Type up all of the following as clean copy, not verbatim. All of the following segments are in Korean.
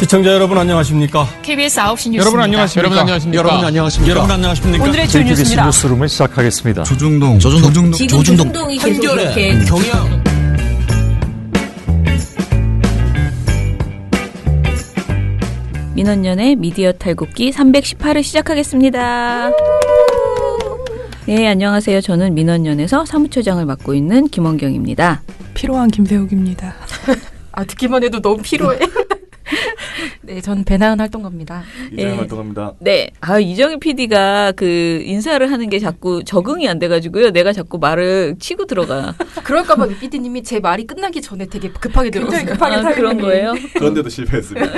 시청자 여러분 안녕하십니까? KBS 9시 뉴스입니다. 여러분 안녕하십니까? 여러분 안녕하십니까? 오늘의 주 KBS 뉴스입니다. 뉴스룸을 시작하겠습니다. 조중동 조중동이 계속 이렇게 경영. 민원연의 미디어 탈곡기 318을 시작하겠습니다. 네, 안녕하세요. 저는 민원연에서 사무처장을 맡고 있는 김원경입니다. 피로한 김세욱입니다. 듣기만 해도 너무 피로해. 네, 전 배나은 활동가입니다. 이정현 활동합니다. 네, 이정일 PD가 그 인사를 하는 게 자꾸 적응이 안 돼가지고요. 내가 자꾸 말을 치고 들어가. 그럴까봐 PD님이 제 말이 끝나기 전에 되게 급하게 들어오세요. 급하게 그런 거예요? 그런데도 실패했습니다.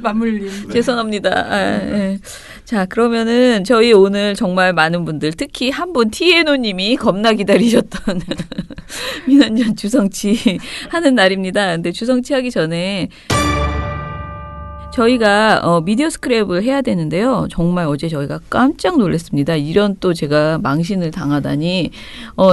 맞물림. 네. 죄송합니다. 네. 자, 그러면은 저희 오늘 정말 많은 분들, 특히 한 분 TNO님이 겁나 기다리셨던 민원연 주성치 하는 날입니다. 근데 주성치 하기 전에 저희가 미디어 스크랩을 해야 되는데요. 정말 어제 저희가 깜짝 놀랐습니다. 이런 또 제가 망신을 당하다니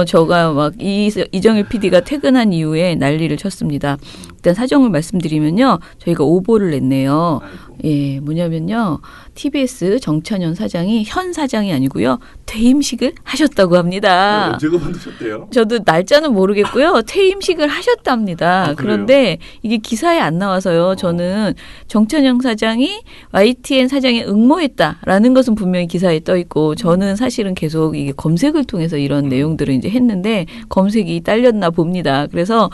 저가 막 이정일 PD가 퇴근한 이후에 난리를 쳤습니다. 일단 사정을 말씀드리면요. 저희가 오보를 냈네요. 예, 뭐냐면요. TBS 정찬현 사장이 현 사장이 아니고요. 퇴임식을 하셨다고 합니다. 언제가 만드셨대요? 저도 날짜는 모르겠고요. 퇴임식을 하셨답니다. 그런데 이게 기사에 안 나와서요. 저는 정찬영 사장이 YTN 사장에 응모했다라는 것은 분명히 기사에 떠 있고 저는 사실은 계속 이게 검색을 통해서 이런 내용들을 이제 했는데 검색이 딸렸나 봅니다. 그래서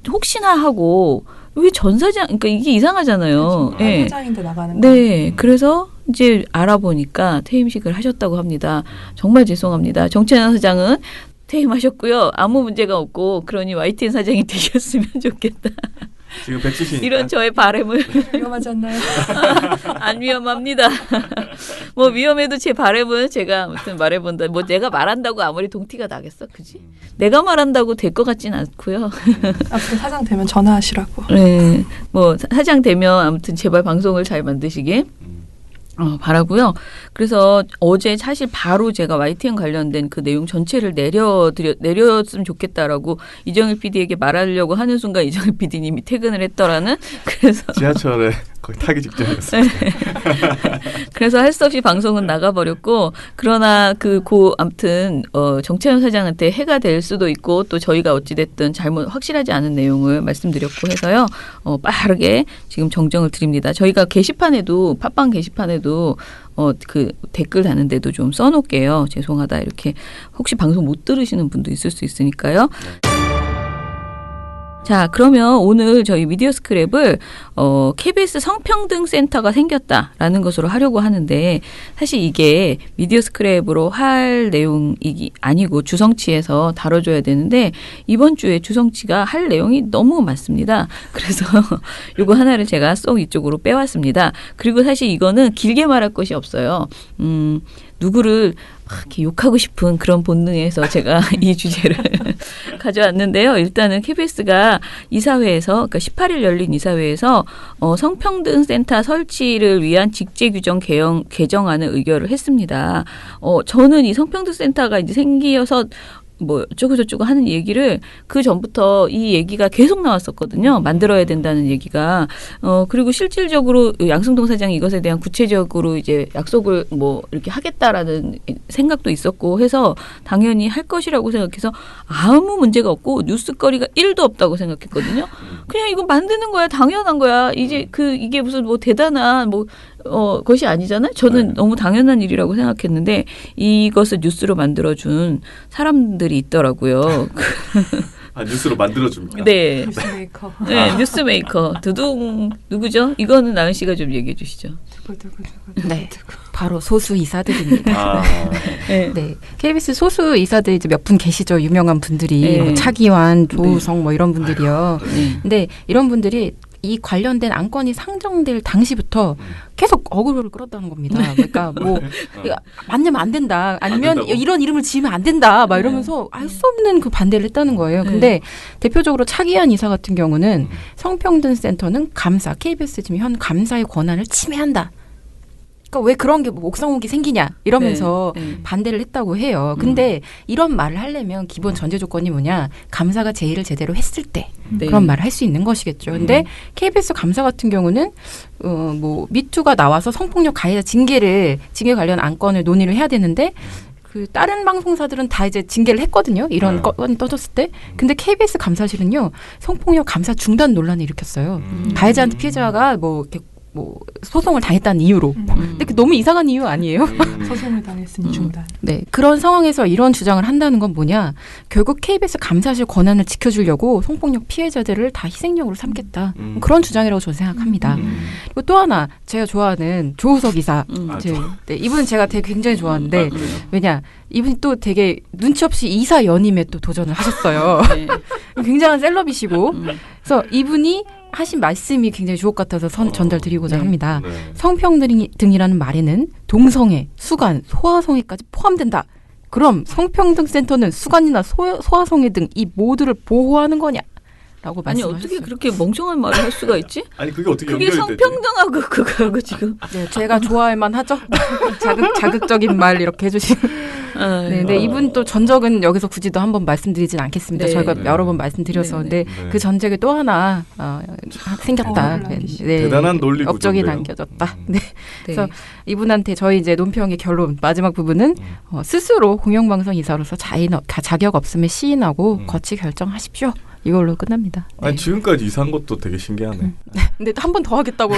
혹시나 하고 왜 전 사장, 그러니까 이게 이상하잖아요. 그렇죠. 네. 사장인데 나가는 거. 네. 그래서 이제 알아보니까 퇴임식을 하셨다고 합니다. 정말 죄송합니다. 정찬현 사장은 퇴임하셨고요. 아무 문제가 없고 그러니 YTN 사장이 되셨으면 좋겠다. 지금 170이니까. 이런 저의 바람을. 위험하지 않나요? 안 위험합니다. 뭐 위험해도 제 바람은 제가 아무튼 말해본다. 뭐 내가 말한다고 아무리 동티가 나겠어? 그지? 내가 말한다고 될 것 같진 않고요. 앞으로 사장 되면 전화하시라고. 네. 뭐 사장 되면 아무튼 제발 방송을 잘 만드시길. 바라고요. 그래서 어제 사실 바로 제가 YTN 관련된 그 내용 전체를 내렸으면 좋겠다라고 이정일 PD에게 말하려고 하는 순간 이정일 PD님이 퇴근을 했더라는 그래서 지하철에 거의 타기 직전이었어요. 네. 그래서 할 수 없이 방송은 나가버렸고 그러나 아무튼 정찬현 사장한테 해가 될 수도 있고 또 저희가 어찌됐든 잘못 확실하지 않은 내용을 말씀드렸고 해서요. 빠르게 지금 정정을 드립니다. 저희가 게시판에도 팟빵 게시판에도 그 댓글 다는데도 좀 써놓을게요. 죄송하다 이렇게 혹시 방송 못 들으시는 분도 있을 수 있으니까요. 자, 그러면 오늘 저희 미디어 스크랩을 KBS 성평등 센터가 생겼다라는 것으로 하려고 하는데 사실 이게 미디어 스크랩으로 할 내용이 아니고 주성치에서 다뤄줘야 되는데 이번 주에 주성치가 할 내용이 너무 많습니다. 그래서 요거 하나를 제가 쏙 이쪽으로 빼왔습니다. 그리고 사실 이거는 길게 말할 것이 없어요. 누구를 막 이렇게 욕하고 싶은 그런 본능에서 제가 이 주제를 가져왔는데요. 일단은 KBS가 이사회에서 그러니까 18일 열린 이사회에서 성평등 센터 설치를 위한 직제 규정 개정안을 의결을 했습니다. 저는 이 성평등 센터가 이제 생기어서 뭐 어쩌고저쩌고 하는 얘기를 그 전부터 이 얘기가 계속 나왔었거든요. 만들어야 된다는 얘기가. 그리고 실질적으로 양승동 사장이 이것에 대한 구체적으로 이제 약속을 뭐 이렇게 하겠다라는 생각도 있었고 해서 당연히 할 것이라고 생각해서 아무 문제가 없고 뉴스거리가 1도 없다고 생각했거든요. 그냥 이거 만드는 거야. 당연한 거야. 이제 이게 무슨 뭐 대단한 것이 아니잖아요. 저는 너무 당연한 일이라고 생각했는데 이것을 뉴스로 만들어준 사람들이 있더라고요. 뉴스로 만들어줍니까? 네. 뉴스메이커. 네, 뉴스메이커. 두둥 누구죠? 이거는 나은 씨가 좀 얘기해 주시죠. 네, 바로 소수 이사들입니다. 네. 네, KBS 소수 이사들 이제 몇 분 계시죠. 유명한 분들이 네. 뭐 차기환, 조우성 뭐 이런 분들이요. 네. 근데 이런 분들이 이 관련된 안건이 상정될 당시부터 계속 어그로를 끌었다는 겁니다. 그러니까 뭐 만들면 안 된다. 아니면 이런 이름을 지으면 안 된다. 막 이러면서 알 수 없는 그 반대를 했다는 거예요. 근데 대표적으로 차기한 이사 같은 경우는 성평등 센터는 감사, KBS 지금 현 감사의 권한을 침해한다. 그러니까 왜 그런 게 뭐 옥상옥이 생기냐 이러면서 네. 반대를 했다고 해요. 근데 이런 말을 하려면 기본 전제 조건이 뭐냐? 감사가 제의를 제대로 했을 때 네. 그런 말을 할 수 있는 것이겠죠. 근데 KBS 감사 같은 경우는 뭐 미투가 나와서 성폭력 가해자 징계 관련 안건을 논의를 해야 되는데 그 다른 방송사들은 다 이제 징계를 했거든요. 이런 건이 떠졌을 때. 근데 KBS 감사실은요. 성폭력 감사 중단 논란을 일으켰어요. 가해자한테 피해자가 뭐 이렇게 뭐 소송을 당했다는 이유로. 근데 너무 이상한 이유 아니에요? 소송을 당했으니 중단. 네. 그런 상황에서 이런 주장을 한다는 건 뭐냐. 결국 KBS 감사실 권한을 지켜주려고 성폭력 피해자들을 다 희생역으로 삼겠다. 그런 주장이라고 저는 생각합니다. 그리고 또 하나 제가 좋아하는 조우석 이사. 네, 이분은 제가 되게 굉장히 좋아하는데 왜냐. 이분이 또 되게 눈치 없이 이사 연임에 또 도전을 하셨어요. 네. 굉장한 셀럽이시고. 그래서 이분이 하신 말씀이 굉장히 주옥 같아서 전달드리고자 합니다. 네. 성평등이라는 말에는 동성애, 수간, 소아성애까지 포함된다. 그럼 성평등센터는 수간이나 소아성애 등 이 모두를 보호하는 거냐? 라고 아니 말씀하셨어요. 어떻게 그렇게 멍청한 말을 할 수가 있지? 아니 그게 어떻게 그게 연결이 되지? 성평등하고 그거하고 지금. 네, 제가 좋아할 만하죠. 자극적인 말 이렇게 해주시는. 네, 근데 이분 또 전적은 여기서 굳이 또 한번 말씀드리진 않겠습니다. 네. 저희가 네. 여러 번 말씀드려서. 네, 근데 네. 그 전적에 또 하나 생겼다. 논란이 대단한 논리 업적이 구조인데요. 남겨졌다. 네. 네. 그래서 이분한테 저희 이제 논평의 결론 마지막 부분은 스스로 공영방송 이사로서 자격 없음을 시인하고 거치 결정하십시오. 이걸로 끝납니다. 네. 아니 지금까지 이사한 것도 되게 신기하네. 근데 한 번 더 하겠다고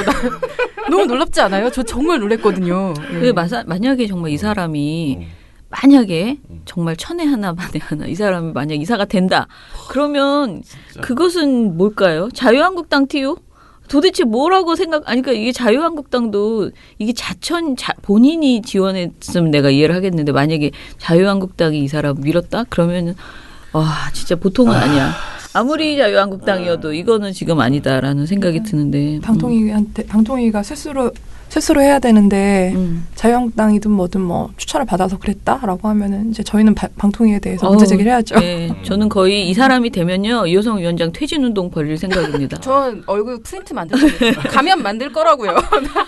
너무 놀랍지 않아요? 저 정말 놀랬거든요. 네. 만약에 정말 이 사람이 만약에 정말 천에 하나 만에 하나 이 사람이 만약 이사가 된다. 그러면 그것은 뭘까요? 자유한국당 TU? 도대체 뭐라고 아니, 그러니까 이게 자유한국당도 이게 본인이 지원했으면 내가 이해를 하겠는데 만약에 자유한국당이 이 사람 밀었다? 그러면 와, 진짜 보통은 아니야. 아무리 자유한국당이어도 이거는 지금 아니다라는 생각이 드는데. 방통위가 스스로 해야 되는데 자유한국당이든 뭐든 뭐 추천을 받아서 그랬다라고 하면은 이제 저희는 방통위에 대해서 문제 제기를 해야죠. 네, 저는 거의 이 사람이 되면요 이호성 위원장 퇴진운동 벌릴 생각입니다. 전 얼굴 프린트 만들 가면 만들 거라고요.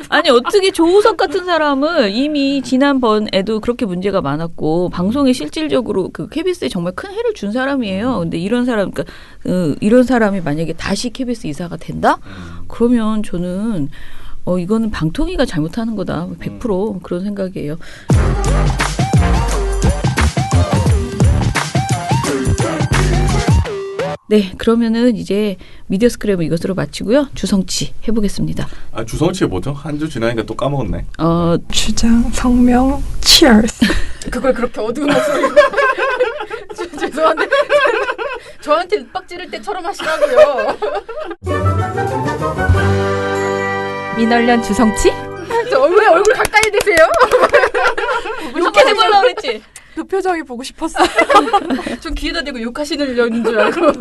아니 어떻게 조우석 같은 사람을 이미 지난번에도 그렇게 문제가 많았고 방송에 실질적으로 그 KBS에 정말 큰 해를 준 사람이에요. 근데 이런 사람 그러니까 이런 사람이 만약에 다시 KBS 이사가 된다? 그러면 저는 이거는 방통위가 잘못하는 거다. 100% 그런 생각이에요. 네, 그러면은 이제 미디어 스크랩은 이것으로 마치고요. 주성치 해보겠습니다. 아 주성치가 뭐죠? 한 주 지나니까 또 까먹었네. 주장, 성명, cheers. 그걸 그렇게 어두운 목소리로 죄송한데 저한테 윽박 지를 때처럼 하시라고요. 민얼련 주성치? 왜 얼굴 가까이 대세요? 이렇게 해보려고 그랬지? 그 표정이 보고 싶었어. 좀 귀에다 대고 욕하시는 줄 알고.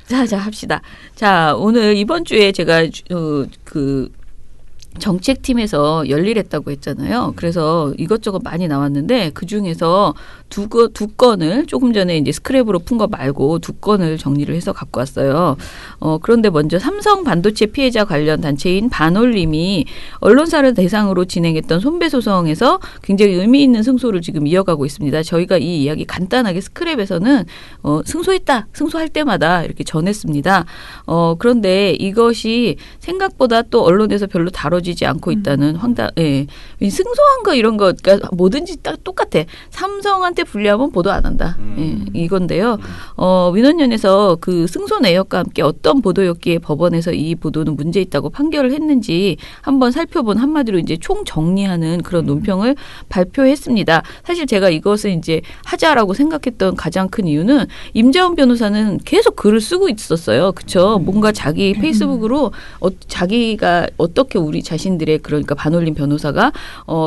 자, 합시다. 자, 오늘 이번 주에 제가 그 정책팀에서 열일했다고 했잖아요. 그래서 이것저것 많이 나왔는데 그중에서 두 건을 조금 전에 이제 스크랩으로 푼 거 말고 두 건을 정리를 해서 갖고 왔어요. 그런데 먼저 삼성 반도체 피해자 관련 단체인 반올림이 언론사를 대상으로 진행했던 손배소송에서 굉장히 의미 있는 승소를 지금 이어가고 있습니다. 저희가 이 이야기 간단하게 스크랩에서는 승소할 때마다 이렇게 전했습니다. 그런데 이것이 생각보다 또 언론에서 별로 다뤄지지 않고 있다는 승소한 거 이런 거 그러니까 뭐든지 딱 똑같아. 삼성한테 불리하면 보도 안 한다. 이건데요. 민원연에서 그 승소 내역과 함께 어떤 보도였기에 법원에서 이 보도는 문제 있다고 판결을 했는지 한번 살펴본 한마디로 이제 총 정리하는 그런 논평을 발표했습니다. 사실 제가 이것을 이제 하자라고 생각했던 가장 큰 이유는 임자원 변호사는 계속 글을 쓰고 있었어요. 그렇죠? 뭔가 자기 페이스북으로 자기가 어떻게 우리 자신들의 그러니까 반올림 변호사가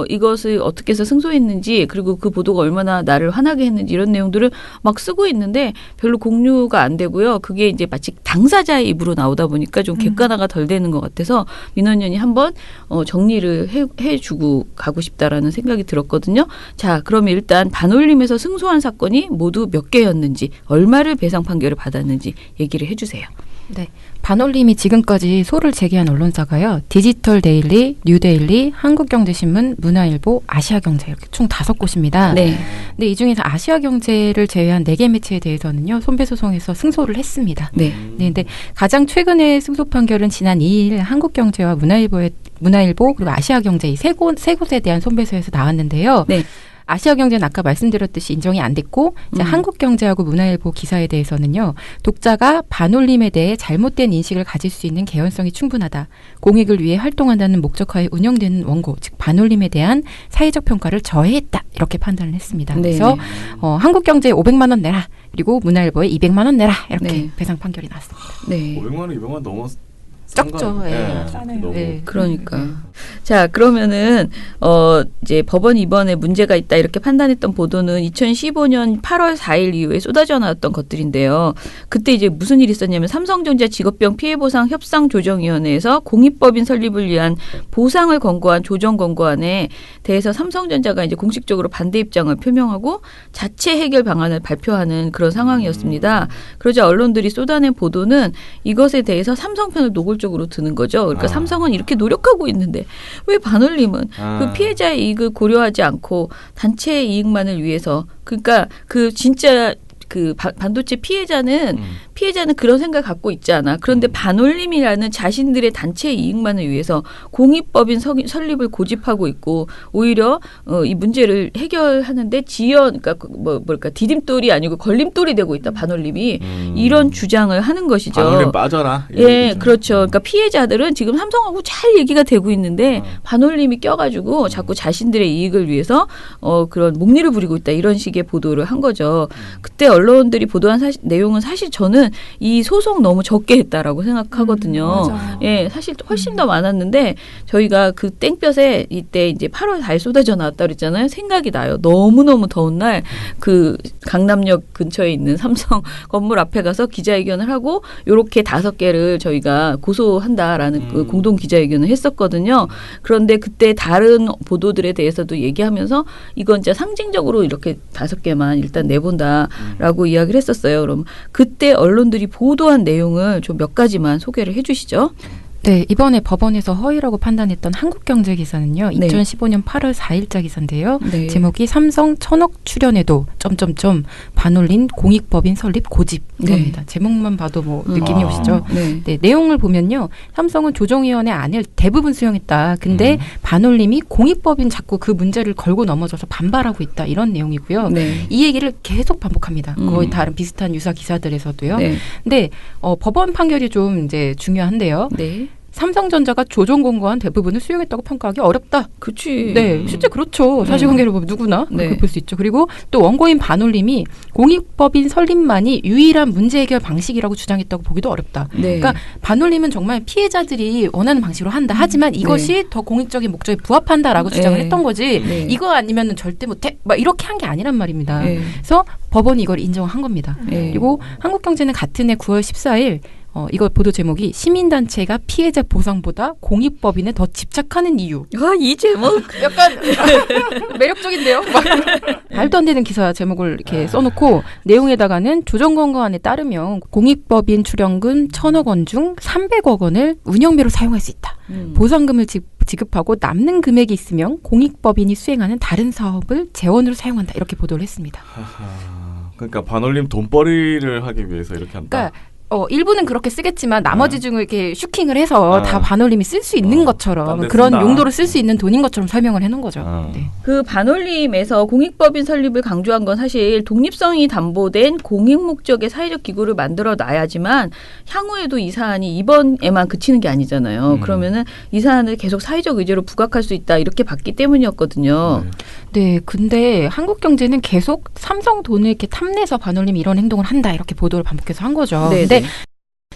이것을 어떻게 해서 승소했는지 그리고 그 보도가 얼마나 나를 화나게 했는지 이런 내용들을 막 쓰고 있는데 별로 공유가 안 되고요. 그게 이제 마치 당사자의 입으로 나오다 보니까 좀 객관화가 덜 되는 것 같아서 민원연이 한번 정리를 해주고 가고 싶다라는 생각이 들었거든요. 자, 그러면 일단 반올림에서 승소한 사건이 모두 몇 개였는지 얼마를 배상 판결을 받았는지 얘기를 해주세요. 네. 반올림이 지금까지 소를 제기한 언론사가요. 디지털데일리, 뉴데일리, 한국경제신문, 문화일보, 아시아경제 이렇게 총 5곳입니다. 네. 근데 이 중에서 아시아경제를 제외한 4개 매체에 대해서는요. 손배소송에서 승소를 했습니다. 네. 네, 근데 가장 최근의 승소 판결은 지난 2일 한국경제와 문화일보 그리고 아시아경제 이 세 곳에 대한 손배소에서 나왔는데요. 네. 아시아경제는 아까 말씀드렸듯이 인정이 안 됐고 이제 한국경제하고 문화일보 기사에 대해서는요. 독자가 반올림에 대해 잘못된 인식을 가질 수 있는 개연성이 충분하다. 공익을 위해 활동한다는 목적하에 운영되는 원고, 즉 반올림에 대한 사회적 평가를 저해했다. 이렇게 판단을 했습니다. 네. 그래서 한국경제에 500만 원 내라. 그리고 문화일보에 200만 원 내라. 이렇게 네. 배상 판결이 났습니다. 네. 500만 원, 200만 원 너무 적죠. 예. 싸네요. 너무 네. 그러니까. 자, 그러면은 이제 법원이 이번에 문제가 있다 이렇게 판단했던 보도는 2015년 8월 4일 이후에 쏟아져 나왔던 것들인데요. 그때 이제 무슨 일이 있었냐면 삼성전자 직업병 피해보상 협상조정위원회에서 공익법인 설립을 위한 보상을 권고한 조정 권고안에 대해서 삼성전자가 이제 공식적으로 반대 입장을 표명하고 자체 해결 방안을 발표하는 그런 상황이었습니다. 그러자 언론들이 쏟아낸 보도는 이것에 대해서 삼성 편을 노골적으로 드는 거죠. 그러니까 삼성은 이렇게 노력하고 있는데 왜 반올림은 그 피해자의 이익을 고려하지 않고 단체의 이익만을 위해서 그러니까 그 진짜 그 반도체 피해자는 그런 생각을 갖고 있지 않아. 그런데 반올림이라는 자신들의 단체의 이익만을 위해서 공익법인 설립을 고집하고 있고 오히려 이 문제를 해결하는데 그러니까 뭐랄까 디딤돌이 아니고 걸림돌이 되고 있다. 반올림이 이런 주장을 하는 것이죠. 반올림 빠져라. 예, 그렇죠. 그러니까 피해자들은 지금 삼성하고 잘 얘기가 되고 있는데 반올림이 껴가지고 자꾸 자신들의 이익을 위해서 그런 목리를 부리고 있다. 이런 식의 보도를 한 거죠. 그때 언론들이 보도한 내용은 사실 저는 이 소송 너무 적게 했다라고 생각하거든요. 예, 사실 훨씬 더 많았는데 저희가 그 땡볕에 이때 이제 8월 4일 쏟아져 나왔다 그랬잖아요. 생각이 나요. 너무너무 더운 날 그 강남역 근처에 있는 삼성 건물 앞에 가서 기자회견을 하고 요렇게 5개를 저희가 고소한다라는 그 공동 기자회견을 했었거든요. 그런데 그때 다른 보도들에 대해서도 얘기하면서 이건 진짜 상징적으로 이렇게 5개만 일단 내본다라고 이야기를 했었어요. 그럼 그때 언론들이 보도한 내용을 좀 몇 가지만 소개를 해 주시죠. 네, 이번에 법원에서 허위라고 판단했던 한국경제 기사는요. 네. 2015년 8월 4일자 기사인데요. 네. 제목이 삼성 1000억 출연에도 반올림 공익법인 설립 고집 이겁니다. 제목만 봐도 뭐 느낌이 오시죠? 네. 네, 내용을 보면요. 삼성은 조정위원회 안을 대부분 수용했다. 근데 반올림이 공익법인 자꾸 그 문제를 걸고 넘어져서 반발하고 있다. 이런 내용이고요. 네. 이 얘기를 계속 반복합니다. 거의 다른 비슷한 유사 기사들에서도요. 네. 근데 법원 판결이 좀 이제 중요한데요. 네. 삼성전자가 조정 권고안 대부분을 수용했다고 평가하기 어렵다. 그치. 네, 실제 그렇죠. 사실관계를 보면 누구나 그렇게 볼 수 있죠. 그리고 또 원고인 반올림이 공익법인 설립만이 유일한 문제 해결 방식이라고 주장했다고 보기도 어렵다. 네. 그러니까 반올림은 정말 피해자들이 원하는 방식으로 한다. 하지만 이것이 더 공익적인 목적에 부합한다라고 주장을 했던 거지. 네. 이거 아니면 절대 못해. 막 이렇게 한 게 아니란 말입니다. 네. 그래서 법원이 이걸 인정한 겁니다. 네. 그리고 한국경제는 같은 해 9월 14일 이거 보도 제목이 시민단체가 피해자 보상보다 공익법인에 더 집착하는 이유. 이 제목. 약간 매력적인데요? 말도 안 되는 기사 제목을 이렇게 써놓고 내용에다가는 조정권고안에 따르면 공익법인 출연금 1000억 원 중 300억 원을 운영비로 사용할 수 있다. 보상금을 지급하고 남는 금액이 있으면 공익법인이 수행하는 다른 사업을 재원으로 사용한다. 이렇게 보도를 했습니다. 그러니까 반올림 돈벌이를 하기 위해서 이렇게 한다. 그러니까 일부는 그렇게 쓰겠지만 나머지 중을 이렇게 슈킹을 해서 다 반올림이 쓸 수 있는 것처럼 그런 쓴다. 용도로 쓸 수 있는 돈인 것처럼 설명을 해놓은 거죠. 네. 그 반올림에서 공익법인 설립을 강조한 건 사실 독립성이 담보된 공익 목적의 사회적 기구를 만들어 놔야지만 향후에도 이 사안이 이번에만 그치는 게 아니잖아요. 그러면은 이 사안을 계속 사회적 의제로 부각할 수 있다 이렇게 봤기 때문이었거든요. 네, 근데 한국경제는 계속 삼성 돈을 이렇게 탐내서 반올림 이런 행동을 한다 이렇게 보도를 반복해서 한 거죠. 네, 근데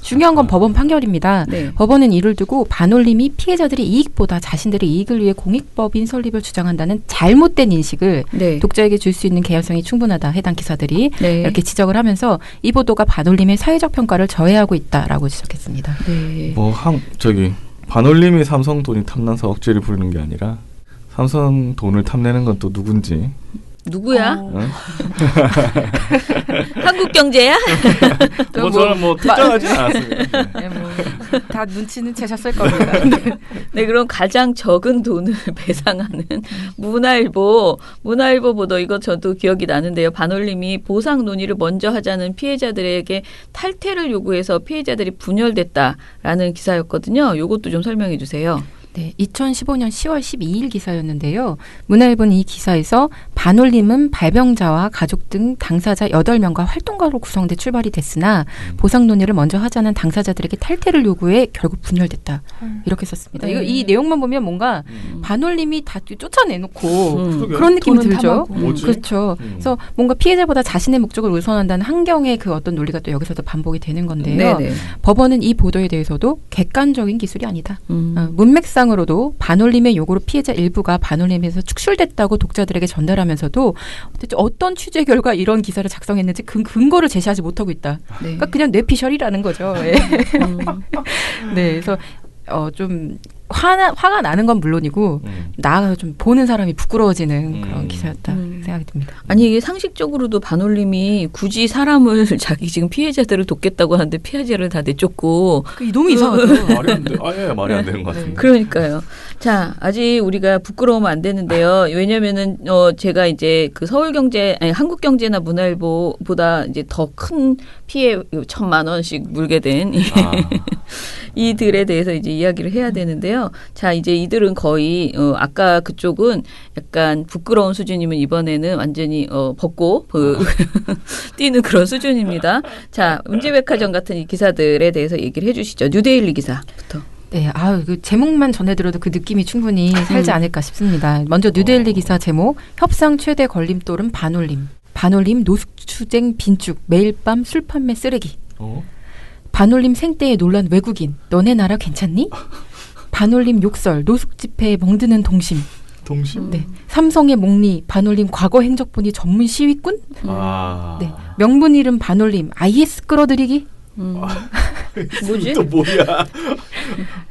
중요한 건 법원 판결입니다. 네. 법원은 이를 두고 반올림이 피해자들의 이익보다 자신들의 이익을 위해 공익법인 설립을 주장한다는 잘못된 인식을 네. 독자에게 줄 수 있는 개연성이 충분하다. 해당 기사들이 네. 이렇게 지적을 하면서 이 보도가 반올림의 사회적 평가를 저해하고 있다라고 지적했습니다. 네. 반올림이 삼성 돈이 탐나서 억지를 부리는 게 아니라 삼성 돈을 탐내는 건 또 누군지 누구야? 한국경제야? 저는 뭐 특정하지 않았습니다. 네, 다 눈치는 채셨을 겁니다. 네, 그럼 가장 적은 돈을 배상하는 문화일보 보도 이거 저도 기억이 나는데요. 반올림이 보상 논의를 먼저 하자는 피해자들에게 탈퇴를 요구해서 피해자들이 분열됐다라는 기사였거든요. 이것도 좀 설명해 주세요. 네, 2015년 10월 12일 기사였는데요. 문화일보는 이 기사에서 반올림은 발병자와 가족 등 당사자 8명과 활동가로 구성돼 출발이 됐으나 보상 논의를 먼저 하자는 당사자들에게 탈퇴를 요구해 결국 분열됐다. 이렇게 썼습니다. 이 내용만 보면 뭔가 반올림이 다 쫓아내놓고 그런 느낌이 들죠. 그렇죠. 그래서 뭔가 피해자보다 자신의 목적을 우선한다는 한경의 그 어떤 논리가 또 여기서도 반복이 되는 건데요. 네네. 법원은 이 보도에 대해서도 객관적인 기술이 아니다. 문맥상으로도 반올림의 요구로 피해자 일부가 반올림에서 축출됐다고 독자들에게 전달하면서도 어떤 취재 결과 이런 기사를 작성했는지 근거를 제시하지 못하고 있다. 네. 그러니까 그냥 뇌피셜이라는 거죠. 네. 네, 그래서 좀 화가 나는 건 물론이고 나아가서 좀 보는 사람이 부끄러워지는 그런 기사였다 생각이 듭니다. 아니 이게 상식적으로도 반올림이 굳이 사람을 자기 지금 피해자들을 돕겠다고 하는데 피해자를 다 내쫓고 너무 이상하죠. 말이 안 되는 것 같은데. 그러니까요. 자, 아직 우리가 부끄러우면 안 되는데요. 왜냐면은 제가 이제 그 한국경제나 문화일보보다 이제 더 큰 피해 1,000만 원씩 물게 된 이들에 대해서 이제 이야기를 해야 되는데요. 자, 이제 이들은 거의 아까 그쪽은 약간 부끄러운 수준이면 이번에는 완전히 벗고 뛰는 그런 수준입니다. 자, 문제백화점 같은 이 기사들에 대해서 얘기를 해주시죠. 뉴데일리 기사부터. 네, 그 제목만 전해들어도 그 느낌이 충분히 살지 않을까 싶습니다. 먼저 뉴데일리 기사 제목, 협상 최대 걸림돌은 반올림. 반올림 노숙주쟁 빈축, 매일 밤 술 판매 쓰레기. 반올림 생떼에 놀란 외국인, 너네 나라 괜찮니? 반올림 욕설, 노숙 집회에 멍드는 동심. 네, 삼성의 목리, 반올림 과거 행적본이 전문 시위꾼? 네, 명분 이름 반올림, IS 끌어들이기? 뭐지? 또 뭐야?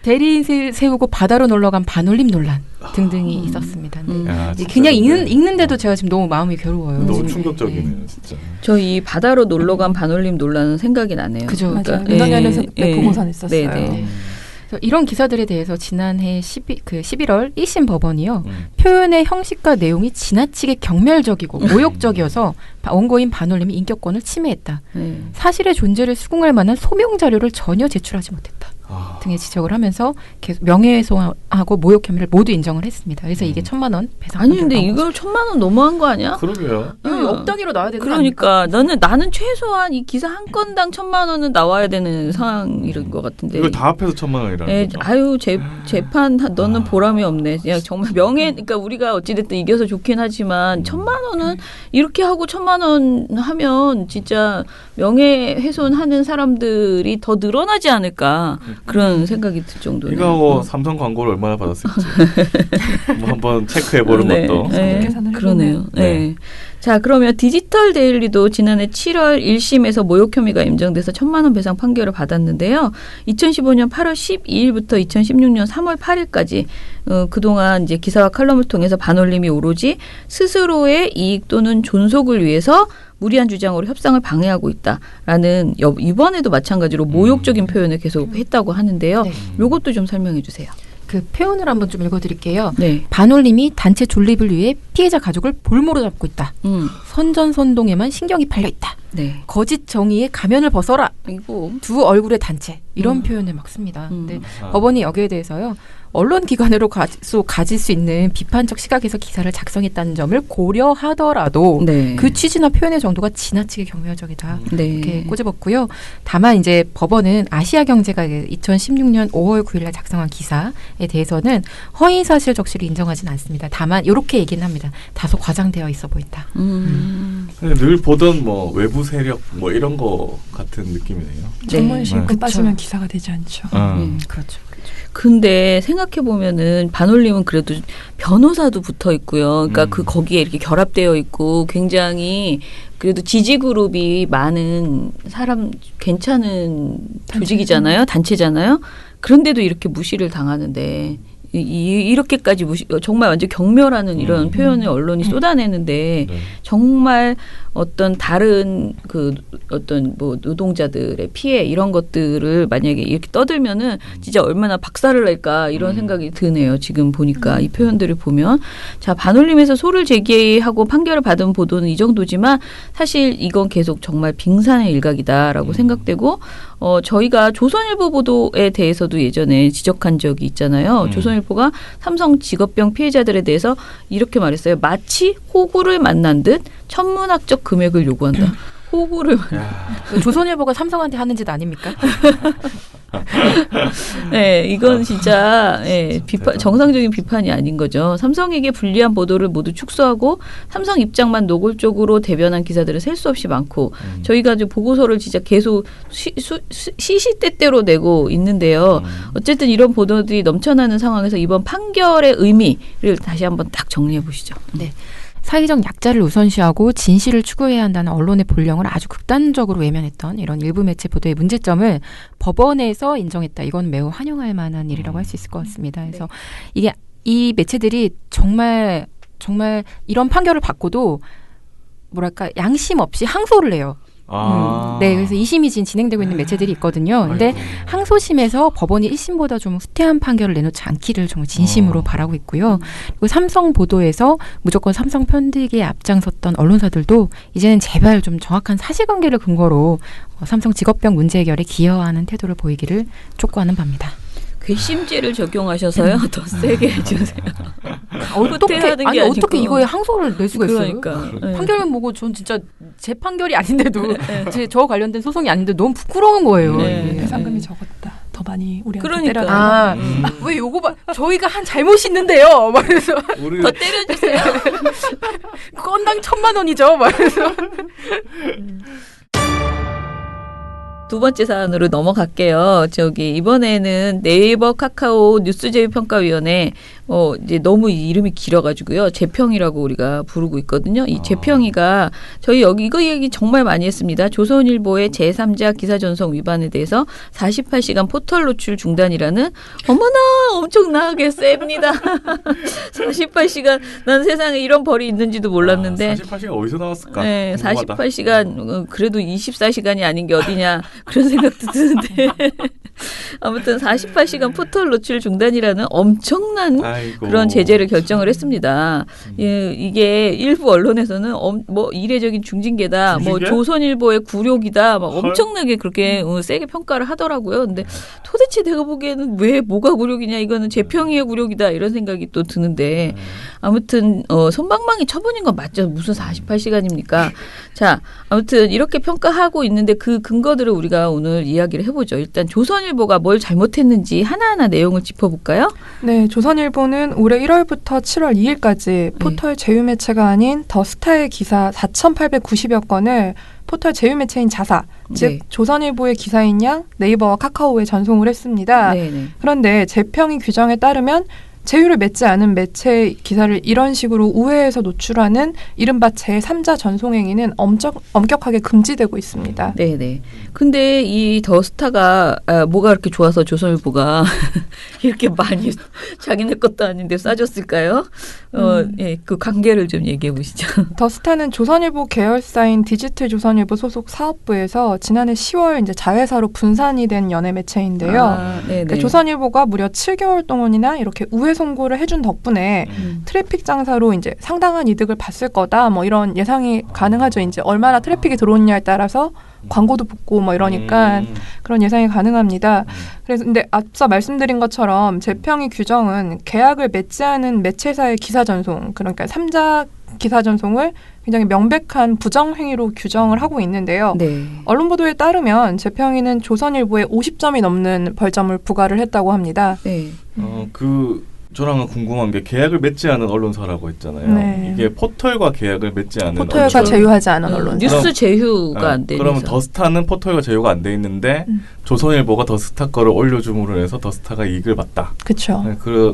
대리인 세우고 바다로 놀러간 반올림 논란 등등이 있었습니다. 네. 야, 그냥 읽는데도 제가 지금 너무 마음이 괴로워요. 너무 충격적이네요, 진짜. 저 이 바다로 놀러간 반올림 논란은 생각이 나네요. 그죠. 맞아요. 민원연에서 보고선 있었어요. 네. 이런 기사들에 대해서 지난해 11월 1심 법원이요. 표현의 형식과 내용이 지나치게 경멸적이고 모욕적이어서 원고인 반올림이 인격권을 침해했다. 사실의 존재를 수긍할 만한 소명 자료를 전혀 제출하지 못했다. 등의 지적을 하면서 계속 명예훼손하고 모욕 혐의를 모두 인정을 했습니다. 그래서 이게 1,000만 원 배상. 아니 근데 이걸 1,000만 원 너무한 거 아니야? 그러게요. 억 단위로 나와야 되는 그러니까 나는 최소한 이 기사 한 건당 1,000만 원은 나와야 되는 상황인 것 같은데. 이걸 다 합해서 1,000만 원이라는 거죠. 아유 재판 너는 보람이 없네. 그냥 정말 그러니까 우리가 어찌됐든 이겨서 좋긴 하지만 1,000만 원은 이렇게 하고 1,000만 원 하면 진짜 명예훼손하는 사람들이 더 늘어나지 않을까. 그런 생각이 들 정도네요. 이거 삼성 광고를 얼마나 받았을지 뭐 한번 체크해보는 것도. 그러네요. 네. 자, 그러면 디지털 데일리도 지난해 7월 1심에서 모욕 혐의가 인정돼서 1,000만 원 배상 판결을 받았는데요. 2015년 8월 12일부터 2016년 3월 8일까지 그동안 이제 기사와 칼럼을 통해서 반올림이 오로지 스스로의 이익 또는 존속을 위해서 무리한 주장으로 협상을 방해하고 있다라는 이번에도 마찬가지로 모욕적인 표현을 계속 했다고 하는데요. 이것도 좀 설명해 주세요. 그 표현을 한번 좀 읽어드릴게요. 네. 반올림이 단체 존립을 위해 피해자 가족을 볼모로 잡고 있다. 선전선동에만 신경이 팔려 있다. 네. 거짓 정의의 가면을 벗어라. 이거 두 얼굴의 단체. 이런 표현을 막 씁니다. 근데 법원이 여기에 대해서요. 언론 기관으로 가질 수 있는 비판적 시각에서 기사를 작성했다는 점을 고려하더라도 그 취지나 표현의 정도가 지나치게 경멸적이다. 이렇게 꼬집었고요. 다만 이제 법원은 아시아경제가 2016년 5월 9일날 작성한 기사에 대해서는 허위사실 적시를 인정하지는 않습니다. 다만 이렇게 얘기는 합니다. 다소 과장되어 있어 보인다. 늘 보던 뭐 외부 세력 뭐 이런 거 같은 느낌이네요. 전문 신분 빠지면 기사가 되지 않죠. 그렇죠. 근데 생각해 보면은 반올림은 그래도 변호사도 붙어 있고요. 그러니까 거기에 이렇게 결합되어 있고 굉장히 그래도 지지 그룹이 많은 괜찮은 조직이잖아요, 단체잖아요. 그런데도 이렇게 무시를 당하는데 이렇게까지 정말 완전 경멸하는 이런 표현을 언론이 쏟아내는데 네. 정말 어떤 다른 어떤 뭐 노동자들의 피해 이런 것들을 만약에 이렇게 떠들면은 진짜 얼마나 박살을 낼까 이런 생각이 드네요. 지금 보니까 이 표현들을 보면 자 반올림에서 소를 제기하고 판결을 받은 보도는 이 정도지만 사실 이건 계속 정말 빙산의 일각이다라고 생각되고 저희가 조선일보 보도에 대해서도 예전에 지적한 적이 있잖아요. 조선일보가 삼성 직업병 피해자들에 대해서 이렇게 말했어요. 마치 호구를 만난 듯 천문학적 금액을 요구한다. 호구를 조선일보가 삼성한테 하는 짓 아닙니까? 네, 이건 진짜 정상적인 비판이 아닌 거죠. 삼성에게 불리한 보도를 모두 축소하고 삼성 입장만 노골적으로 대변한 기사들은 셀 수 없이 많고 저희가 이제 보고서를 진짜 계속 시시때때로 내고 있는데요. 어쨌든 이런 보도들이 넘쳐나는 상황에서 이번 판결의 의미를 다시 한번 딱 정리해 보시죠. 네. 사회적 약자를 우선시하고 진실을 추구해야 한다는 언론의 본령을 아주 극단적으로 외면했던 이런 일부 매체 보도의 문제점을 법원에서 인정했다. 이건 매우 환영할 만한 일이라고 할 수 있을 것 같습니다. 그래서 이게 이 매체들이 정말 이런 판결을 받고도 뭐랄까 양심 없이 항소를 해요. 네, 그래서 2심이 지금 진행되고 있는 매체들이 있거든요. 근데 항소심에서 법원이 1심보다 좀 후퇴한 판결을 내놓지 않기를 정말 진심으로 바라고 있고요. 그리고 삼성 보도에서 무조건 삼성 편들기에 앞장섰던 언론사들도 이제는 제발 좀 정확한 사실관계를 근거로 삼성 직업병 문제 해결에 기여하는 태도를 보이기를 촉구하는 바입니다. 괘씸죄를 적용하셔서요. 더 세게 해주세요. 어떻게 이거에 항소를 낼 수가 있어요? 그러니까. 판결만 보고 전 진짜 제 판결이 아닌데도 저 관련된 소송이 아닌데 너무 부끄러운 거예요. 배상금이 적었다. 더 많이 우리한테 그러니까. 때려라. 왜 요거 저희가 한 잘못이 있는데요. 말해서 더 때려주세요. 건당 1,000만 원이죠. 말해서. 두 번째 사안으로 넘어갈게요. 이번에는 네이버 카카오 뉴스제휴평가위원회 이제 너무 이름이 길어가지고요. 재평이라고 우리가 부르고 있거든요. 이 재평이가 저희 이거 얘기 정말 많이 했습니다. 조선일보의 제3자 기사 전송 위반에 대해서 48시간 포털 노출 중단이라는 어머나 엄청나게 셉니다. 48시간 난 세상에 이런 벌이 있는지도 몰랐는데 48시간 어디서 나왔을까? 네, 48시간 그래도 24시간이 아닌 게 어디냐 그런 생각도 드는데 아무튼 48시간 포털 노출 중단이라는 엄청난 그런 제재를 결정을 했습니다. 예, 이게 일부 언론에서는 뭐 이례적인 중징계다, 뭐 조선일보의 굴욕이다, 막 엄청나게 그렇게 세게 평가를 하더라고요. 근데 도대체 내가 보기에는 왜 뭐가 굴욕이냐, 이거는 재평이의 굴욕이다 이런 생각이 또 드는데 아무튼 솜방망이 쳐버린 건 맞죠. 무슨 48시간입니까? 자, 아무튼 이렇게 평가하고 있는데 그 근거들을 우리가 오늘 이야기를 해보죠. 일단 조선일보가 뭘 잘못했는지 하나하나 내용을 짚어볼까요? 네, 조선일보는 올해 1월부터 7월 2일까지 포털 제휴매체가 아닌 더스타의 기사 4,890여 건을 포털 제휴매체인 자사, 즉 조선일보의 기사인 양 네이버와 카카오에 전송을 했습니다. 그런데 재평이 규정에 따르면 제휴를 맺지 않은 매체 기사를 이런 식으로 우회해서 노출하는 이른바 제3자 전송행위는 엄격하게 금지되고 있습니다. 네네. 근데 이 더스타가 뭐가 그렇게 좋아서 조선일보가 이렇게 많이 자기네 것도 아닌데 싸줬을까요? 예, 그 관계를 좀 얘기해 보시죠. 더스타는 조선일보 계열사인 디지털조선일보 소속 사업부에서 지난해 10월 이제 자회사로 분산이 된 연예 매체인데요. 그러니까 조선일보가 무려 7개월 동안이나 이렇게 우회 송고를 해준 덕분에 트래픽 장사로 이제 상당한 이득을 봤을 거다. 뭐 이런 예상이 가능하죠. 이제 얼마나 트래픽이 들어오느냐에 따라서 광고도 붙고 뭐 이러니까 그런 예상이 가능합니다. 그래서 근데 앞서 말씀드린 것처럼 재평의 규정은 계약을 맺지 않은 매체사의 기사 전송, 그러니까 3자 기사 전송을 굉장히 명백한 부정행위로 규정을 하고 있는데요. 언론 보도에 따르면 재평이는 조선일보에 50점이 넘는 벌점을 부과를 했다고 합니다. 저랑은 궁금한 게 계약을 맺지 않은 언론사라고 했잖아요. 이게 포털과 계약을 맺지 않은 포털과 제휴하지 않은 언론사. 뉴스 제휴가 안 되는. 그러면 더스타는 포털과 제휴가 안 돼 있는데 조선일보가 더스타 거를 올려줌으로 해서 더스타가 이익을 봤다. 그렇죠.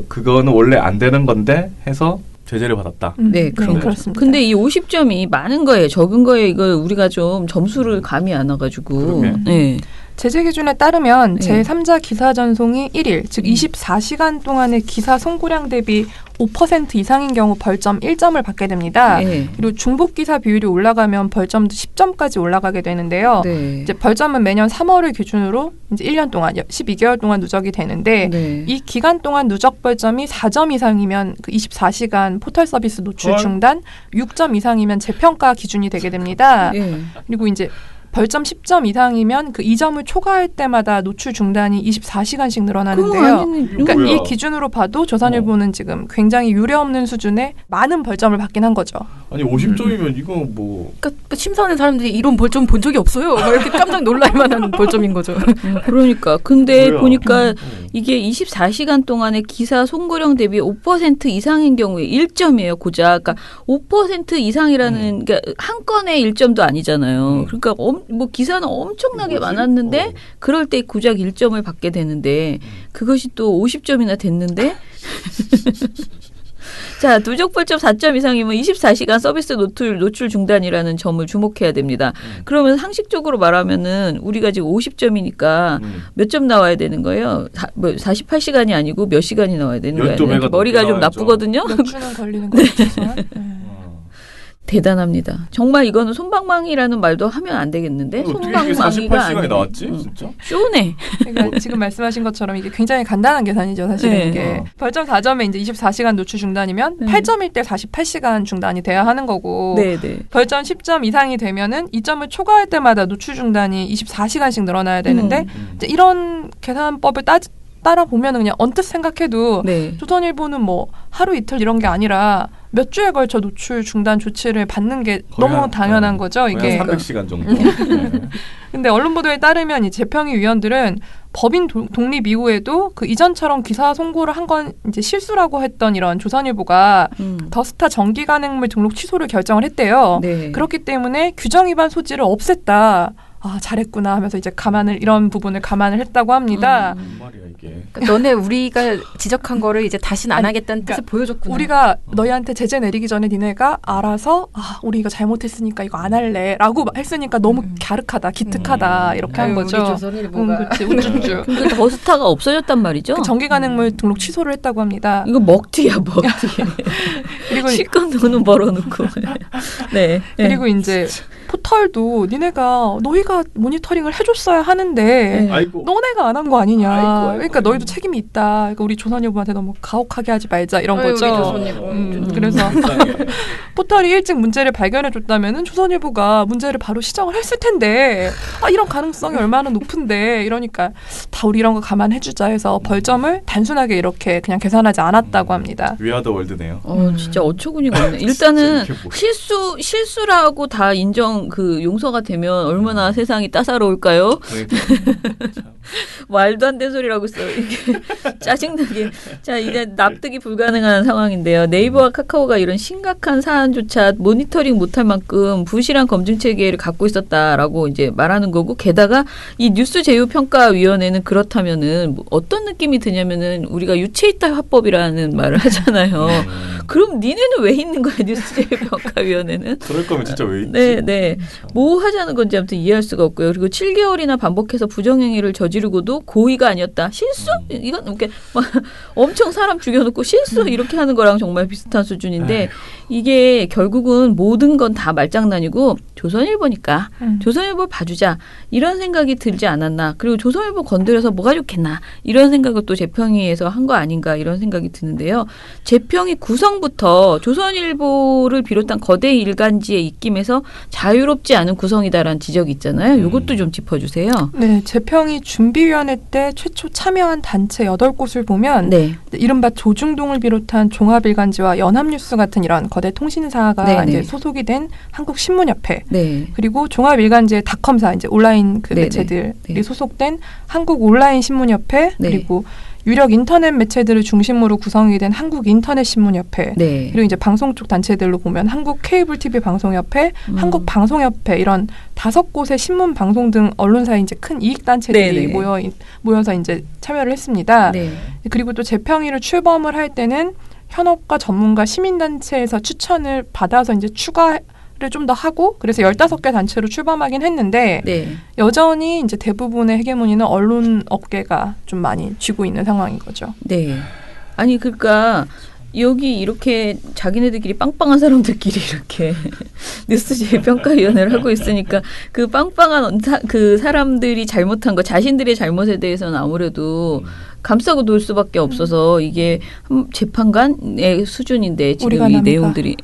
그거는 원래 안 되는 건데 해서 제재를 받았다. 네, 그렇습니다. 근데 이 50점이 많은 거예요, 적은 거예요. 이거 우리가 좀 점수를 감이 안 와가지고. 네. 제재 기준에 따르면 네. 제3자 기사 전송이 1일, 즉 24시간 동안의 기사 송고량 대비 5% 이상인 경우 벌점 1점을 받게 됩니다. 네. 그리고 중복 기사 비율이 올라가면 벌점도 10점까지 올라가게 되는데요. 네. 이제 벌점은 매년 3월을 기준으로 이제 1년 동안 12개월 동안 누적이 되는데 네. 이 기간 동안 누적 벌점이 4점 이상이면 그 24시간 포털 서비스 노출 중단, 6점 이상이면 재평가 기준이 되게 됩니다. 네. 그리고 이제 벌점 10점 이상이면 그 2점을 초과할 때마다 노출 중단이 24시간씩 늘어나는데요. 그러니까 뭐야? 이 기준으로 봐도 조선일보는 지금 굉장히 유례없는 수준의 많은 벌점을 받긴 한 거죠. 아니 50점이면 이거 뭐 그러니까 심사하는 사람들이 이런 벌점 본 적이 없어요. 막 이렇게 깜짝 놀랄 만한 벌점인 거죠. 그러니까 근데 뭐야? 보니까 이게 24시간 동안의 기사 송고령 대비 5% 이상인 경우에 1점이에요, 고작. 그러니까 5% 이상이라는 그러니까 한 건의 1점도 아니잖아요. 그러니까 뭐 기사는 엄청나게 많았는데 그럴 때 고작 1점을 받게 되는데 그것이 또 50점이나 됐는데 자, 누적 벌점 4점 이상이면 24시간 서비스 노출 중단이라는 점을 주목해야 됩니다. 그러면 상식적으로 말하면은 우리가 지금 50점이니까 몇 점 나와야 되는 거예요? 48시간이 아니고 몇 시간이 나와야 되는 거예요? 머리가 좀 나쁘거든요. 몇 주는 걸리는 거죠. 대단합니다. 정말 이거는 솜방망이라는 말도 하면 안 되겠는데? 솜방망이가 48시간이 나왔지? 진짜? 쇼네. 그러니까 지금 말씀하신 것처럼 이게 굉장히 간단한 계산이죠, 사실은. 네. 이게 벌점 4점에 이제 24시간 노출 중단이면 8점일 때 48시간 중단이 돼야 하는 거고 네. 벌점 10점 이상이 되면은 2점을 초과할 때마다 노출 중단이 24시간씩 늘어나야 되는데 이제 이런 계산법을 따라 보면은 그냥 언뜻 생각해도 네. 조선일보는 뭐 하루 이틀 이런 게 아니라 몇 주에 걸쳐 노출 중단 조치를 받는 게 너무 당연한 거죠. 이게 300시간 정도. 근데 언론 보도에 따르면 이 재평의 위원들은 법인 독립 이후에도 그 이전처럼 기사 송고를 한 건 이제 실수라고 했던 이런 조선일보가 더스타 정기 간행물 등록 취소를 결정을 했대요. 네. 그렇기 때문에 규정 위반 소지를 없앴다. 아, 잘했구나 하면서 이제 이런 부분을 감안을 했다고 합니다. 말이야 이게. 그러니까 너네 우리가 지적한 거를 이제 다시는 안 하겠다는 뜻을 보여줬구나. 우리가 너희한테 제재 내리기 전에 니네가 알아서 우리 이거 잘못했으니까 이거 안 할래라고 했으니까 너무 갸륵하다, 기특하다 이렇게 한 거죠. 우리 조선일보가. 그렇지, 우쭈쭈. 근데 더스타가 없어졌단 말이죠. 그 정기 간행물 등록 취소를 했다고 합니다. 이거 먹튀야, 먹튀. 그리고 실컷 돈은 벌어놓고. 네. 그리고 이제 포털도 너희가 모니터링을 해줬어야 하는데 너네가 안 한 거 아니냐. 그러니까 너희도 책임이 있다. 그러니까 우리 조선일보한테 너무 가혹하게 하지 말자 이런 거죠. 그래서 포털이 일찍 문제를 발견해줬다면은 조선일보가 문제를 바로 시정을 했을 텐데 이런 가능성이 얼마나 높은데 이러니까 다 우리 이런 거 감안해주자 해서 벌점을 단순하게 이렇게 그냥 계산하지 않았다고 합니다. 위아더 월드네요. 진짜 어처구니가 없네. 일단은 실수라고 다 용서가 되면 얼마나 세상이 따사로울까요? 말도 안 되는 소리라고 있어요. 이게 짜증나게. 자, 이제 납득이 불가능한 상황인데요. 네이버와 카카오가 이런 심각한 사안조차 모니터링 못할 만큼 부실한 검증 체계를 갖고 있었다라고 이제 말하는 거고, 게다가 이 뉴스 제휴 평가위원회는 그렇다면은 어떤 느낌이 드냐면은 우리가 유체이탈 화법이라는 말을 하잖아요. 그럼 니네는 왜 있는 거야, 뉴스 제휴 평가위원회는? 그럴 거면 진짜 왜 있지? 네. 뭐 하자는 건지 아무튼 이해할 수가 없고요. 그리고 7개월이나 반복해서 부정행위를 저지르고도 고의가 아니었다. 실수? 이건 이렇게 막 엄청 사람 죽여놓고 실수 이렇게 하는 거랑 정말 비슷한 수준인데 이게 결국은 모든 건 다 말장난이고 조선일보니까 조선일보 봐주자 이런 생각이 들지 않았나. 그리고 조선일보 건드려서 뭐가 좋겠나 이런 생각을 또 재평의에서 한 거 아닌가 이런 생각이 드는데요. 재평의 구성부터 조선일보를 비롯한 거대 일간지의 입김에서 자유롭지 않은 구성이다라는 지적이 있잖아요. 이것도 좀 짚어주세요. 네, 재평의 준비위원회 때 최초 참여한 단체 8곳을 보면 이른바 조중동을 비롯한 종합일간지와 연합뉴스 같은 이런 거대 통신사가 이제 소속이 된 한국신문협회 그리고 종합일간지의 닷컴사 이제 온라인 그 매체들이 소속된 한국온라인신문협회 그리고 유력 인터넷 매체들을 중심으로 구성이 된 한국인터넷신문협회 그리고 이제 방송 쪽 단체들로 보면 한국케이블TV방송협회, 한국방송협회 이런 5곳의 신문, 방송 등 언론사의 이제 큰 이익단체들이 모여서 이제 참여를 했습니다. 그리고 또 재평의를 출범을 할 때는 현업가 전문가 시민단체에서 추천을 받아서 이제 추가를 좀 더 하고 그래서 15개 단체로 출범하긴 했는데 네. 여전히 이제 대부분의 헤게모니는 언론 업계가 좀 많이 쥐고 있는 상황인 거죠. 네. 아니 그러니까 여기 이렇게 자기네들끼리 빵빵한 사람들끼리 이렇게 뉴스 재평가위원회를 하고 있으니까 그 빵빵한 그 사람들이 잘못한 거 자신들의 잘못에 대해서는 아무래도 감싸고 놀 수밖에 없어서 이게 재판관의 수준인데 지금 이 내용들이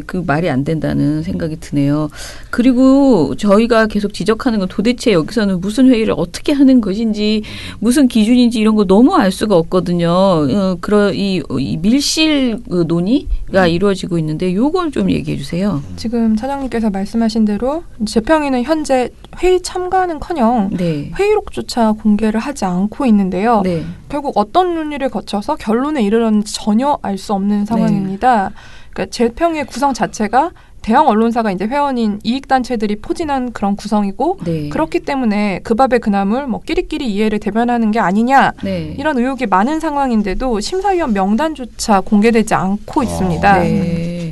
그 말이 안 된다는 생각이 드네요. 그리고 저희가 계속 지적하는 건 도대체 여기서는 무슨 회의를 어떻게 하는 것인지 무슨 기준인지 이런 거 너무 알 수가 없거든요. 그런 이 밀실 논의가 이루어지고 있는데 요걸 좀 얘기해 주세요. 지금 차장님께서 말씀하신 대로 재평위는 현재 회의 참가는커녕 네. 회의록조차 공개를 하지 않고 있는데요. 네. 결국 어떤 논의를 거쳐서 결론에 이르렀는지 전혀 알 수 없는 상황입니다. 네. 그러니까 재평의 구성 자체가 대형 언론사가 이제 회원인 이익단체들이 포진한 그런 구성이고 네. 그렇기 때문에 그 밥에 그 나물 뭐 끼리끼리 이해를 대변하는 게 아니냐 네. 이런 의혹이 많은 상황인데도 심사위원 명단조차 공개되지 않고 있습니다. 네.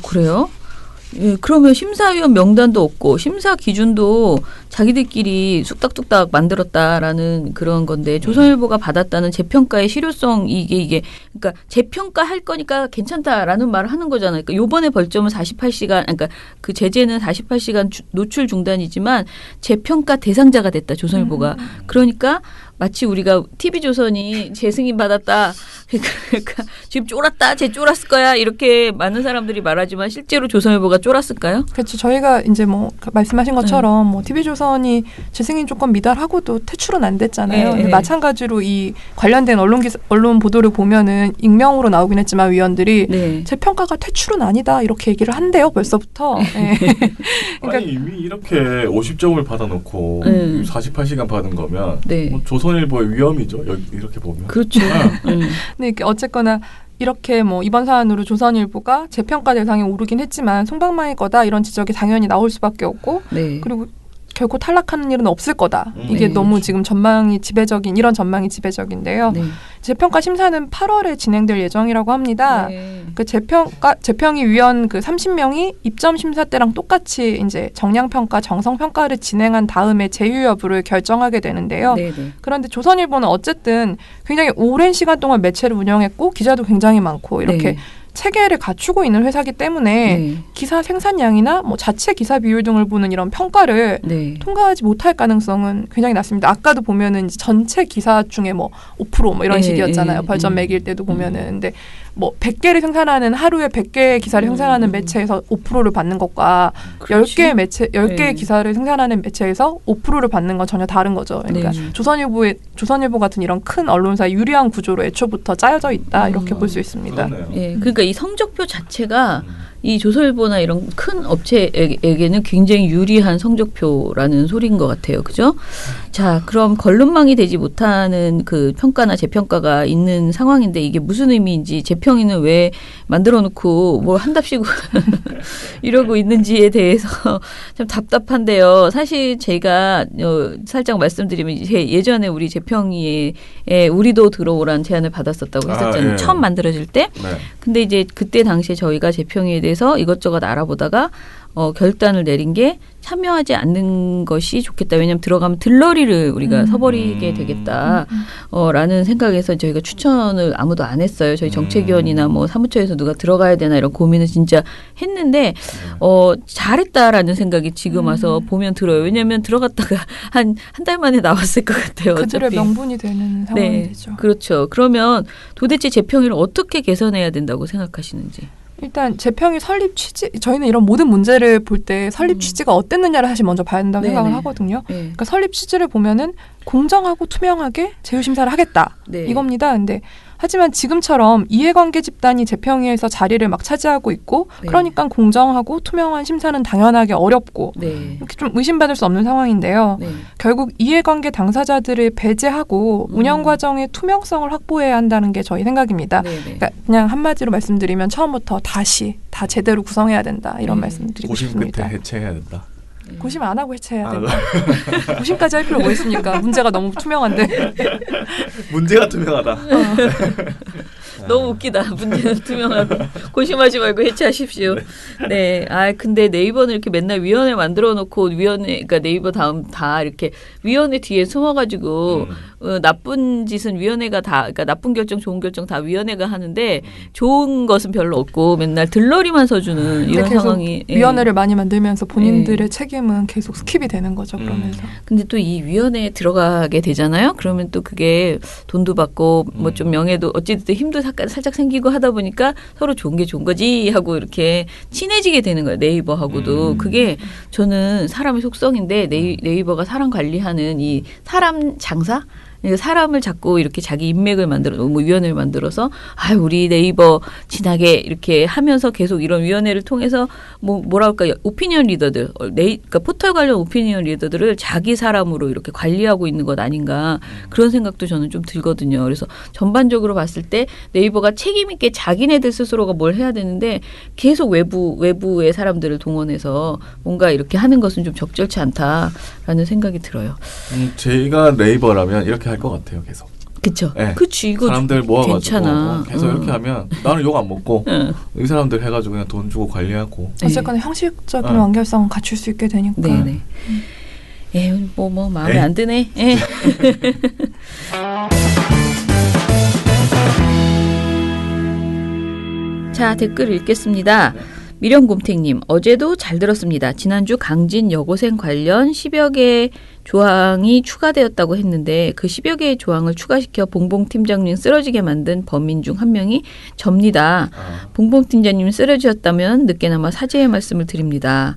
그래요? 예, 그러면 심사위원 명단도 없고 심사 기준도 자기들끼리 쑥닥쑥닥 만들었다라는 그런 건데 조선일보가 받았다는 재평가의 실효성 이게 그러니까 재평가할 거니까 괜찮다라는 말을 하는 거잖아요. 그러니까 요번에 벌점은 48시간 그러니까 그 제재는 48시간 노출 중단이지만 재평가 대상자가 됐다 조선일보가. 그러니까 마치 우리가 TV조선이 재승인 받았다. 그러니까 지금 쫄았다. 쟤 쫄았을 거야. 이렇게 많은 사람들이 말하지만 실제로 조선일보가 쫄았을까요? 그렇죠. 저희가 이제 뭐 말씀하신 것처럼 뭐 TV조선이 재승인 조건 미달하고도 퇴출은 안 됐잖아요. 근데 마찬가지로 이 관련된 언론 보도를 보면은 익명으로 나오긴 했지만 위원들이 재평가가 퇴출은 아니다 이렇게 얘기를 한대요. 벌써부터. 그러니까 아니 이미 이렇게 50점을 받아놓고 48시간 받은 거면 뭐 조선일보의 위험이죠. 이렇게 보면. 그렇죠. 네, 어쨌거나 이렇게 뭐 이번 사안으로 조선일보가 재평가 대상에 오르긴 했지만 솜방망이 거다 이런 지적이 당연히 나올 수밖에 없고 그리고 결코 탈락하는 일은 없을 거다. 이게 너무 지금 이런 전망이 지배적인데요. 재평가 심사는 8월에 진행될 예정이라고 합니다. 그 재평이 위원 그 30명이 입점 심사 때랑 똑같이 이제 정량평가, 정성평가를 진행한 다음에 제휴 여부를 결정하게 되는데요. 그런데 조선일보는 어쨌든 굉장히 오랜 시간 동안 매체를 운영했고 기자도 굉장히 많고 이렇게 체계를 갖추고 있는 회사이기 때문에 기사 생산량이나 뭐 자체 기사 비율 등을 보는 이런 평가를 통과하지 못할 가능성은 굉장히 낮습니다. 아까도 보면은 이제 전체 기사 중에 뭐 5% 뭐 이런 식이었잖아요. 벌점 매길 때도 보면은. 근데 뭐 100개를 생산하는 하루에 100개의 기사를 생산하는 매체에서 5%를 받는 것과 10개의 기사를 생산하는 매체에서 5%를 받는 건 전혀 다른 거죠. 그러니까 조선일보 같은 이런 큰 언론사의 유리한 구조로 애초부터 짜여져 있다 이렇게 볼 수 있습니다. 그러니까 이 성적표 자체가 이 조선일보나 이런 큰 업체에게는 굉장히 유리한 성적표라는 소리인 것 같아요. 그죠? 자, 그럼 걸론망이 되지 못하는 그 평가나 재평가가 있는 상황인데 이게 무슨 의미인지 재평위는 왜 만들어 놓고 뭘 한답시고 이러고 있는지에 대해서 참 답답한데요. 사실 제가 살짝 말씀드리면 예전에 우리 재평위에 우리도 들어오라는 제안을 받았었다고 했었잖아요. 처음 만들어질 때. 근데 이제 그때 당시에 저희가 재평위에 대해서 이것저것 알아보다가 결단을 내린 게 참여하지 않는 것이 좋겠다. 왜냐하면 들어가면 들러리를 우리가 서버리게 되겠다. 라는 생각에서 저희가 추천을 아무도 안 했어요. 저희 정책위원이나 뭐 사무처에서 누가 들어가야 되나 이런 고민을 진짜 했는데 잘했다라는 생각이 지금 와서 보면 들어요. 왜냐하면 들어갔다가 한 달 만에 나왔을 것 같아요. 그들의 명분이 되는 상황이 되죠. 그렇죠. 그러면 도대체 재평위를 어떻게 개선해야 된다고 생각하시는지. 일단 재평이 설립 취지, 저희는 이런 모든 문제를 볼 때 설립 취지가 어땠느냐를 사실 먼저 봐야 된다고 생각을 하거든요. 그러니까 설립 취지를 보면은 공정하고 투명하게 제휴 심사를 하겠다 이겁니다. 근데 하지만 지금처럼 이해관계 집단이 재평위에서 자리를 막 차지하고 있고 그러니까 공정하고 투명한 심사는 당연하게 어렵고 이렇게 좀 의심받을 수 없는 상황인데요. 결국 이해관계 당사자들을 배제하고 운영 과정의 투명성을 확보해야 한다는 게 저희 생각입니다. 그러니까 그냥 한마디로 말씀드리면 처음부터 다시 다 제대로 구성해야 된다 이런 말씀드리고 싶습니다. 고심 끝에 해체해야 된다. 고심 안 하고 해체해야 된다. 고심까지 할 필요 뭐 있습니까? 문제가 너무 투명한데. 문제가 투명하다. 너무 웃기다. 문제는 투명하고 고심하지 말고 해체하십시오. 네. 아 근데 네이버는 이렇게 맨날 위원회 만들어 놓고 위원회 그러니까 네이버 다음 다 이렇게 위원회 뒤에 숨어가지고 나쁜 짓은 위원회가 다 그러니까 나쁜 결정 좋은 결정 다 위원회가 하는데 좋은 것은 별로 없고 맨날 들러리만 서주는 이런 상황이 위원회를 많이 만들면서 본인들의 책임은 계속 스킵이 되는 거죠. 그러면서. 근데 또 이 위원회에 들어가게 되잖아요. 그러면 또 그게 돈도 받고 뭐 좀 명예도 어찌됐든 힘도 살짝 생기고 하다 보니까 서로 좋은 게 좋은 거지 하고 이렇게 친해지게 되는 거예요. 네이버하고도. 그게 저는 사람의 속성인데 네이버가 사람 관리하는 이 사람 장사? 사람을 자꾸 이렇게 자기 인맥을 뭐 위원회를 만들어서 우리 네이버 진하게 이렇게 하면서 계속 이런 위원회를 통해서 뭐랄까 오피니언 리더들 그러니까 포털 관련 오피니언 리더들을 자기 사람으로 이렇게 관리하고 있는 것 아닌가 그런 생각도 저는 좀 들거든요. 그래서 전반적으로 봤을 때 네이버가 책임 있게 자기네들 스스로가 뭘 해야 되는데 계속 외부의 사람들을 동원해서 뭔가 이렇게 하는 것은 좀 적절치 않다라는 생각이 들어요. 제가 네이버라면 이렇게 할 것 같아요, 계속. 그쵸. 네. 그치, 이거 사람들 모아가지고 괜찮아. 계속 이렇게 하면 나는 욕 안 먹고 이 사람들 해가지고 그냥 돈 주고 관리하고. 어쨌거나 형식적인 완결성 갖출 수 있게 되니까. 네네. 뭐 마음에 안 드네. 자, 댓글 읽겠습니다. 미련곰탱님, 어제도 잘 들었습니다. 지난주 강진 여고생 관련 10여 개의 조항이 추가되었다고 했는데 그 10여 개의 조항을 추가시켜 봉봉 팀장님 쓰러지게 만든 범인 중 한 명이 접니다. 봉봉 팀장님 쓰러지셨다면 늦게나마 사죄의 말씀을 드립니다.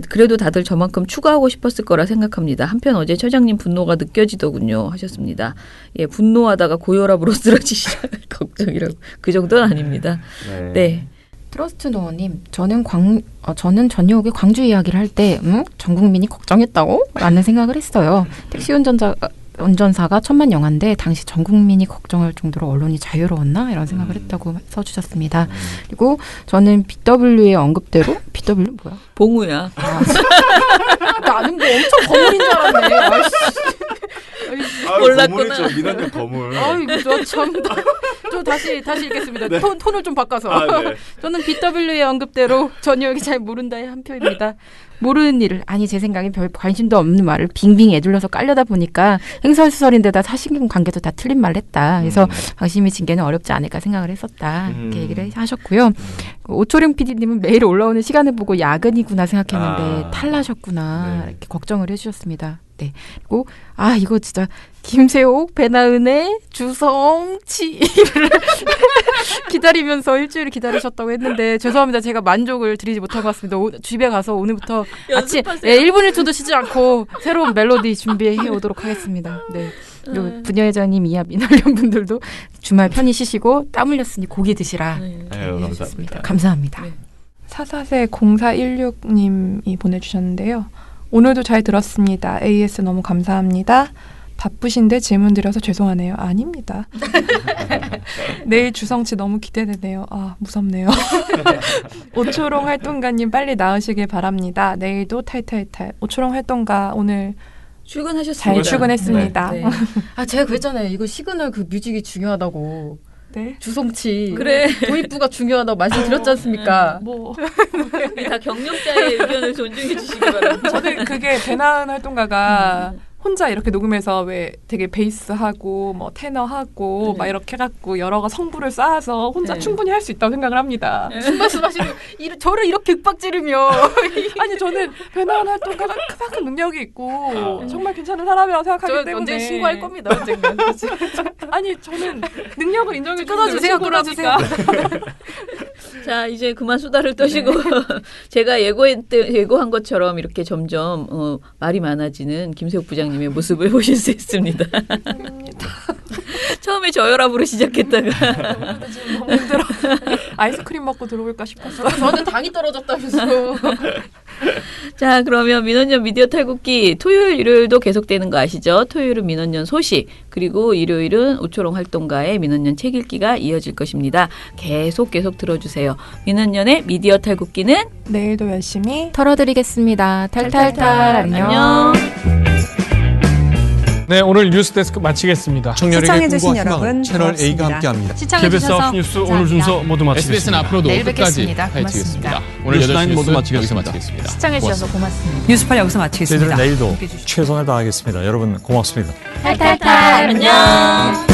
그래도 다들 저만큼 추가하고 싶었을 거라 생각합니다. 한편 어제 처장님 분노가 느껴지더군요 하셨습니다. 예, 분노하다가 고혈압으로 쓰러지시라 걱정이라고. 그 정도는 아닙니다. 네. 트러스트 노어님, 저는 전효옥의 광주 이야기를 할 때 전 국민이 걱정했다고? 라는 생각을 했어요. 택시 운전사가 천만 영화인데 당시 전 국민이 걱정할 정도로 언론이 자유로웠나? 이런 생각을 했다고 써주셨습니다. 그리고 저는 BW의 언급대로 BW 뭐야? 봉우야. 나는 뭐 엄청 거물인 줄 알았네. 몰랐구나. 민원년 거물. 아이고 저 다시 읽겠습니다. 네. 톤을 좀 바꿔서. 네. 저는 BW의 언급대로 전효옥이 잘 모른다의 한 표입니다. 모르는 일을 제 생각에 별 관심도 없는 말을 빙빙 애둘러서 깔려다 보니까 행설수설인데다 사실관계도 다 틀린 말을 했다. 그래서 방심이 징계는 어렵지 않을까 생각을 했었다. 이렇게 얘기를 하셨고요. 오초룡 PD님은 매일 올라오는 시간을 보고 야근이구나 생각했는데 탈나셨구나 이렇게 걱정을 해주셨습니다. 네. 그리고 이거 진짜 김세옥, 배나은의 주성치를 기다리면서 일주일을 기다리셨다고 했는데 죄송합니다. 제가 만족을 드리지 못한 것 같습니다. 집에 가서 오늘부터 아침 1분 1초도 쉬지 않고 새로운 멜로디 준비해 오도록 하겠습니다. 네. 그리고 부녀회장님 이하 민원련 분들도 주말 편히 쉬시고 땀 흘렸으니 고기 드시라. 감사합니다. 감사합니다. 네. 444016님이 보내주셨는데요. 오늘도 잘 들었습니다. AS 너무 감사합니다. 바쁘신데 질문 드려서 죄송하네요. 아닙니다. 내일 주성치 너무 기대되네요. 무섭네요. 오초롱 활동가님 빨리 나으시길 바랍니다. 내일도 탈탈탈. 오초롱 활동가 오늘 출근하셨습니다. 잘 출근했습니다. 네. 제가 그랬잖아요. 이거 시그널 그 뮤직이 중요하다고. 네. 주성치. 그래. 도입부가 중요하다고 말씀드렸지 않습니까? 다 경력자의 의견을 존중해 주시기 바랍니다. 저는 그게 배나은 활동가가 혼자 이렇게 녹음해서 왜 되게 베이스하고 뭐 테너하고 막 이렇게 해갖고 여러 성부를 쌓아서 혼자 충분히 할 수 있다고 생각을 합니다. 무슨 말씀하시는 저를 이렇게 윽박지르며 아니 저는 배나은 활동가가 그만큼 능력이 있고 정말 괜찮은 사람이라고 생각하기 때문에 언제 신고할 겁니다. 언젠가. 아니 저는 능력을 인정해 끊어주세요. 자 이제 그만 수다를 떠시고 제가 예고한 것처럼 이렇게 점점 말이 많아지는 김세옥 부장님의 모습을 보실 수 있습니다. 처음에 저혈압으로 시작했다가 너무 힘들어. 아이스크림 먹고 들어올까 싶어서. 저는 당이 떨어졌다면서. 자 그러면 민원년 미디어 탈곡기 토요일 일요일도 계속되는 거 아시죠? 토요일은 민원년 소식 그리고 일요일은 오초롱 활동가의 민원년 책 읽기가 이어질 것입니다. 계속 들어주세요. 민원년의 미디어 탈곡기는 내일도 열심히 털어드리겠습니다. 탈탈탈 안녕. 네, 오늘 뉴스데스크 마치겠습니다. 청년에게 꿈과 희망을 채널 A가 함께합니다. KBS 9 뉴스 오늘 순서 모두 마치겠습니다. SBS는 앞으로도 끝까지 파헤치겠습니다. 오늘 뉴스9 모두 마치겠습니다. 시청해주셔서 고맙습니다. 뉴스팔 여기서 마치겠습니다. 저희들은 내일도 최선을 다하겠습니다. 여러분 고맙습니다. 탈탈탈 안녕.